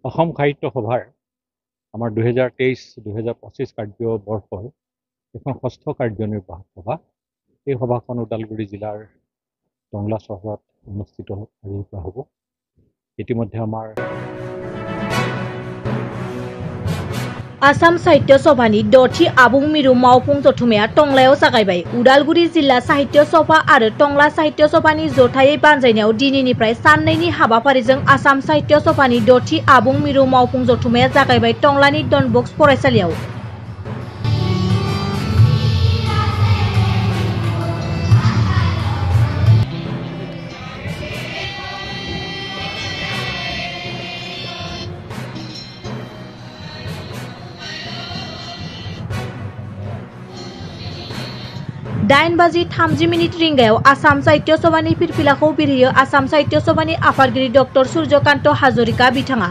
অসম সাহিত্য সভাৰ আমাৰ 2023-2025 কাৰ্যবৰ্ষৰ এখন ষষ্ঠ কাৰ্যনিৰ্বাহক সভা। এই সভাখন ওদালগুৰি জিলাৰ টংলা চহৰত অনুষ্ঠিত আজিৰ পৰা হ'ব। ইতিমধ্যে আমাৰ आसाम साहित्य सभानि दथि आबुं मिरु मावफुं जथुमाया टंलायाव जागायबाय। उदालगुरि जिल्ला साहित्य सभा आरो टंला साहित्य सभानि जथायै बानजायनायाव दिनैनिफ्राय साननैनि हाबाफारिजों आसाम साहित्य सभानि दथि आबुं मिरु मावफुं जथुमाया जागायबाय टंलानि डन बस्क फरायसालियाव। दाइन बाजि 30 मिनिट रिंगायाव आसाम साहित्य सभानि फिरफिलाखौ बिरहोयो आसाम साहित्य सभानि आफादगिरि डक्टर सूर्यकान्त हाजरिका बिथाङा।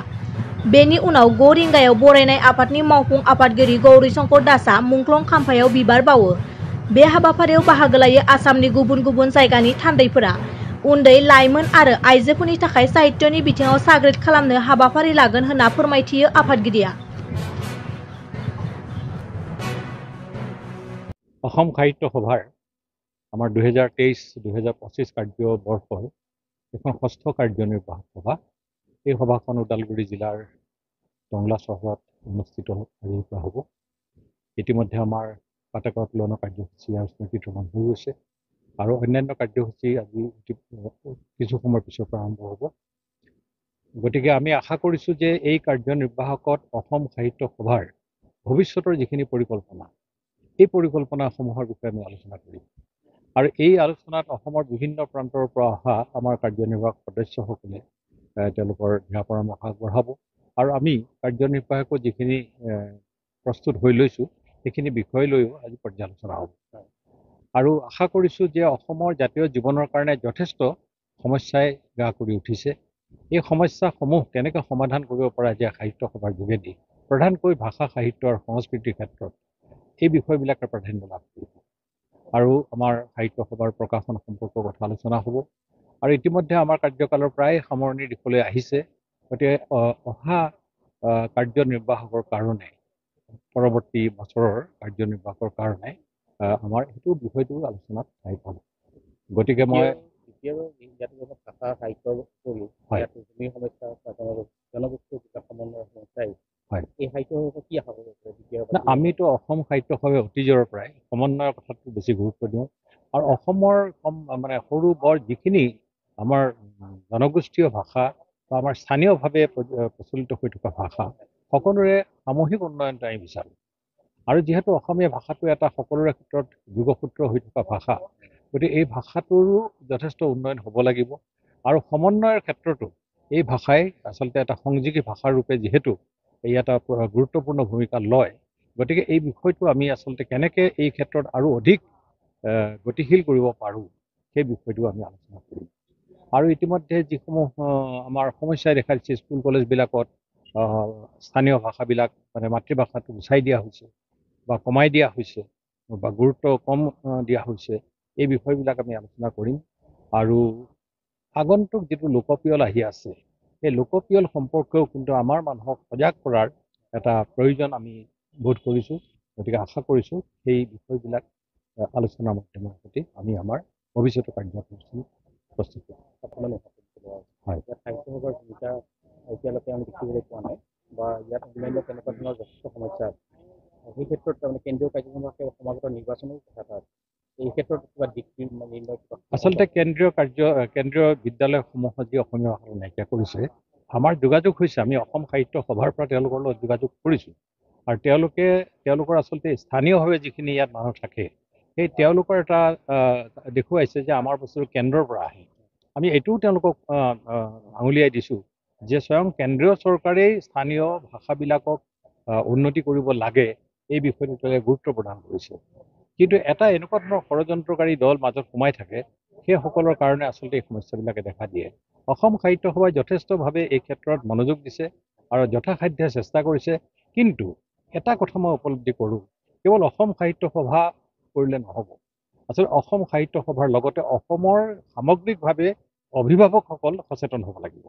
बेनि उनाव 9 रिंगायाव बरायनाय आफादनि मावफुं आफादगिरि गौरीशंकर दासआ मुंख्लं खाम्फायाव बिबार बावो। बे हाबाफारियाव बाहागो लायो आसामनि गुबुन गुबुन जायगानि थान्दैफोरा। उन्दै लाइमोन आरो आइजोफोरनि थाखाय साहित्यनि बिथिङाव साग्रिद खालामनो हाबाफारि लागोन होनना फोरमायथियो आफादगिरिया। অসম সাহিত্য সভাৰ আমাৰ 2023-2025 কাৰ্যবৰ্ষৰ এখন ষষ্ঠ কাৰ্যনিৰ্বাহক সভা। এই সভাখন ওদালগুৰি জিলাৰ টংলা চহৰত অনুষ্ঠিত আজিৰ পৰা হ'ব। ইতিমধ্যে আমাৰ পতাকা উত্তোলনৰ কাৰ্যসূচী আৰু স্মৃতি ভ্ৰমণ হৈ গৈছে আৰু অন্যান্য কাৰ্যসূচী আজি কিছু সময়ৰ পিছৰ পৰা আৰম্ভ হ'ব। গতিকে আমি আশা কৰিছোঁ যে এই কাৰ্যনিৰ্বাহকত অসম সাহিত্য সভাৰ ভৱিষ্যতৰ যিখিনি পৰিকল্পনা, এই পৰিকল্পনাসমূহৰ বিষয়ে আমি আলোচনা কৰিম আৰু এই আলোচনাত অসমৰ বিভিন্ন প্ৰান্তৰ পৰা অহা আমাৰ কাৰ্যনিৰ্বাহক সদস্যসকলে তেওঁলোকৰ দিহা পৰামৰ্শ আগবঢ়াব আৰু আমি কাৰ্যনিৰ্বাহকো যিখিনি প্ৰস্তুত হৈ লৈছোঁ সেইখিনি বিষয় লৈও আজি পৰ্যালোচনা হ'ব আৰু আশা কৰিছোঁ যে অসমৰ জাতীয় জীৱনৰ কাৰণে যথেষ্ট সমস্যাই গা কৰি উঠিছে। এই সমস্যাসমূহ কেনেকৈ সমাধান কৰিব পৰা যায় সাহিত্য সভাৰ যোগেদি, প্ৰধানকৈ ভাষা সাহিত্য আৰু সংস্কৃতিৰ ক্ষেত্ৰত এই বিষয়বিলাকে প্ৰাধান্য লাভ কৰিব আৰু আমাৰ সাহিত্য সভাৰ প্ৰকাশন সম্পৰ্কৰ কথা আলোচনা হ'ব আৰু ইতিমধ্যে আমাৰ কাৰ্যকালৰ প্ৰায় সামৰণিৰ দিশলৈ আহিছে। গতিকে অহা কাৰ্যনিৰ্বাহকৰ কাৰণে, পৰৱৰ্তী বছৰৰ কাৰ্যনিৰ্বাহকৰ কাৰণে আমাৰ সেইটো বিষয়টো আলোচনাত ঠাই পাব। গতিকে মই ভাষা সাহিত্যৰ উপৰিও ভূমি সমস্যা জনগোষ্ঠীয় বিকাশ সমন্বয়ৰ সমস্যাই এই সাহিত্য কি আশা কৰিব? আমিতো অসম সাহিত্য সভাই অতীজৰ পৰাই সমন্বয়ৰ কথাটো বেছি গুৰুত্ব দিওঁ আৰু অসমৰ মানে সৰু বৰ যিখিনি আমাৰ জনগোষ্ঠীয় ভাষা বা আমাৰ স্থানীয়ভাৱে প্ৰচলিত হৈ থকা ভাষা সকলোৰে সামূহিক উন্নয়নটো আমি বিচাৰোঁ আৰু যিহেতু অসমীয়া ভাষাটো এটা সকলোৰে ক্ষেত্ৰত যোগসূত্ৰ হৈ থকা ভাষা, গতিকে এই ভাষাটোৰো যথেষ্ট উন্নয়ন হ'ব লাগিব আৰু সমন্বয়ৰ ক্ষেত্ৰতো এই ভাষাই আচলতে এটা সংযোগী ভাষাৰ ৰূপে যিহেতু এই এটা গুৰুত্বপূৰ্ণ ভূমিকা লয়, গতিকে এই বিষয়টো আমি আচলতে কেনেকৈ এই ক্ষেত্ৰত আৰু অধিক গতিশীল কৰিব পাৰোঁ সেই বিষয়টো আমি আলোচনা কৰিম আৰু ইতিমধ্যে যিসমূহ আমাৰ সমস্যাই দেখা দিছে, স্কুল কলেজবিলাকত স্থানীয় ভাষাবিলাক মানে মাতৃভাষাটো গুচাই দিয়া হৈছে বা কমাই দিয়া হৈছে বা গুৰুত্ব কম দিয়া হৈছে, এই বিষয়বিলাক আমি আলোচনা কৰিম আৰু আগন্তুক যিটো লোকপিয়ল আহি আছে সেই লোকপিয়ল সম্পৰ্কেও কিন্তু আমাৰ মানুহক সজাগ কৰাৰ এটা প্ৰয়োজন আমি বোধ কৰিছোঁ। গতিকে আশা কৰিছোঁ সেই বিষয়বিলাক আলোচনাৰ মাধ্যমৰ প্ৰতি আমি আমাৰ ভৱিষ্যতৰ কাৰ্যসূচী প্ৰস্তুত কৰিম। হয়, সাহিত্য সভাৰ ভূমিকা এতিয়ালৈকে আমি দেখিবলৈ পোৱা নাই বা ইয়াত অন্যান্য তেনেকুৱা ধৰণৰ যথেষ্ট সমস্যা আছে। সেই ক্ষেত্ৰত তাৰমানে কেন্দ্ৰীয় কাৰ্যক্ৰমৰ সমাগত নিৰ্বাচনৰ কথা আছে। এই ক্ষেত্ৰত কিবা দিশ নিৰ্ণয় আচলতে কেন্দ্ৰীয় বিদ্যালয়সমূহত যি অসমীয়া ভাষা নাইকিয়া কৰিছে, আমাৰ যোগাযোগ হৈছে, আমি অসম সাহিত্য সভাৰ পৰা তেওঁলোকৰ লগত যোগাযোগ কৰিছোঁ আৰু তেওঁলোকৰ আচলতে স্থানীয়ভাৱে যিখিনি ইয়াত মানুহ থাকে সেই তেওঁলোকৰ এটা দেখুৱাইছে যে আমাৰ বস্তুটো কেন্দ্ৰৰ পৰা আহে। আমি এইটোও তেওঁলোকক আঙুলিয়াই দিছোঁ যে স্বয়ং কেন্দ্ৰীয় চৰকাৰেই স্থানীয় ভাষাবিলাকক উন্নতি কৰিব লাগে, এই বিষয়টো তেওঁলোকে গুৰুত্ব প্ৰদান কৰিছে। কিন্তু এটা এনেকুৱা ধৰণৰ ষড়যন্ত্ৰকাৰী দল মাজত সোমাই থাকে, সেইসকলৰ কাৰণে আচলতে এই সমস্যাবিলাকে দেখা দিয়ে। অসম সাহিত্য সভাই যথেষ্টভাৱে এই ক্ষেত্ৰত মনোযোগ দিছে আৰু যথাসাধ্য চেষ্টা কৰিছে, কিন্তু এটা কথা মই উপলব্ধি কৰোঁ, কেৱল অসম সাহিত্য সভা কৰিলে নহ'ব। আচলতে অসম সাহিত্য সভাৰ লগতে অসমৰ সামগ্ৰিকভাৱে অভিভাৱকসকল সচেতন হ'ব লাগিব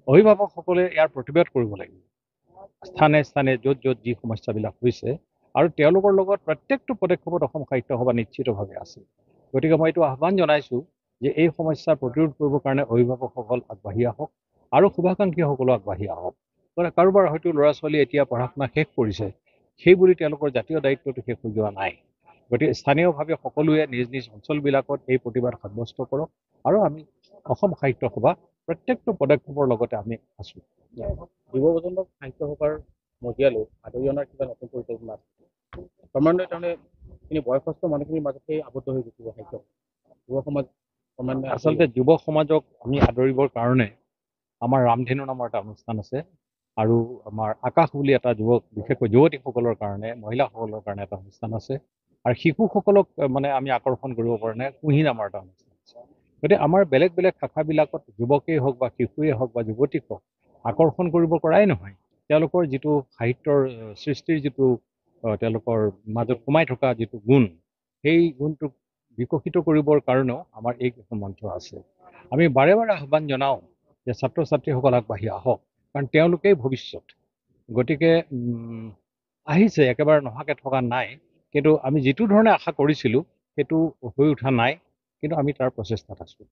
অভিভাৱকসকলে ইয়াৰ প্ৰতিবাদ কৰিব লাগিব স্থানে স্থানে য'ত য'ত যি সমস্যাবিলাক হৈছে আৰু তেওঁলোকৰ লগত প্ৰত্যেকটো পদক্ষেপত অসম সাহিত্য সভা নিশ্চিতভাৱে আছে গতিকে মই এইটো আহ্বান জনাইছোঁ যে এই সমস্যা প্ৰতিৰোধ কৰিবৰ কাৰণে অভিভাৱকসকল আগবাঢ়ি আহক আৰু শুভাকাংক্ষীসকলো আগবাঢ়ি আহক কাৰোবাৰ হয়তো ল'ৰা ছোৱালী এতিয়া পঢ়া শুনা শেষ কৰিছে সেই বুলি তেওঁলোকৰ জাতীয় দায়িত্বটো শেষ হৈ যোৱা নাই গতিকে স্থানীয়ভাৱে সকলোৱে নিজ নিজ অঞ্চলবিলাকত এই প্ৰতিবাদ সাব্যস্ত কৰক আৰু আমি অসম সাহিত্য সভা প্ৰত্যেকটো পদক্ষেপৰ লগতে আমি আছোঁ যুৱ প্ৰজন্মক সাহিত্য সভাৰ মজিয়ালৈ আদৰি অনাৰ কিবা নতুন পৰিকল্পনা আছে ক্ৰমান্বয়ে তাৰমানে এইখিনি বয়সস্থ মানুহখিনিৰ মাজতেই আবদ্ধ হৈ গৈছে সাহিত্য যুৱ সমাজ ক্ৰমান্বয়ে আচলতে যুৱ সমাজক আমি আদৰিবৰ কাৰণে আমাৰ ৰামধেনু নামৰ এটা অনুষ্ঠান আছে আৰু আমাৰ আকাশ বুলি এটা যুৱক বিশেষকৈ যুৱতীসকলৰ কাৰণে মহিলাসকলৰ কাৰণে এটা অনুষ্ঠান আছে আৰু শিশুসকলক মানে আমি আকৰ্ষণ কৰিব কাৰণে কুঁহি নামৰ এটা অনুষ্ঠান আছে গতিকে আমাৰ বেলেগ বেলেগ শাখাবিলাকত যুৱকেই হওক বা শিশুৱেই হওক বা যুৱতীক হওক আকৰ্ষণ কৰিব পৰাই নহয় তেওঁলোকৰ যিটো সাহিত্যৰ সৃষ্টিৰ যিটো তেওঁলোকৰ মাজত সোমাই থকা যিটো গুণ সেই গুণটোক বিকশিত কৰিবৰ কাৰণেও আমাৰ এইকেইখন মঞ্চ আছে আমি বাৰে বাৰে আহ্বান জনাওঁ যে ছাত্ৰ ছাত্ৰীসকল আগবাঢ়ি আহক কাৰণ তেওঁলোকেই ভৱিষ্যত গতিকে আহিছে একেবাৰে নোহোৱাকৈ থকা নাই কিন্তু আমি যিটো ধৰণে আশা কৰিছিলোঁ সেইটো হৈ উঠা নাই কিন্তু আমি তাৰ প্ৰচেষ্টাত আছোঁ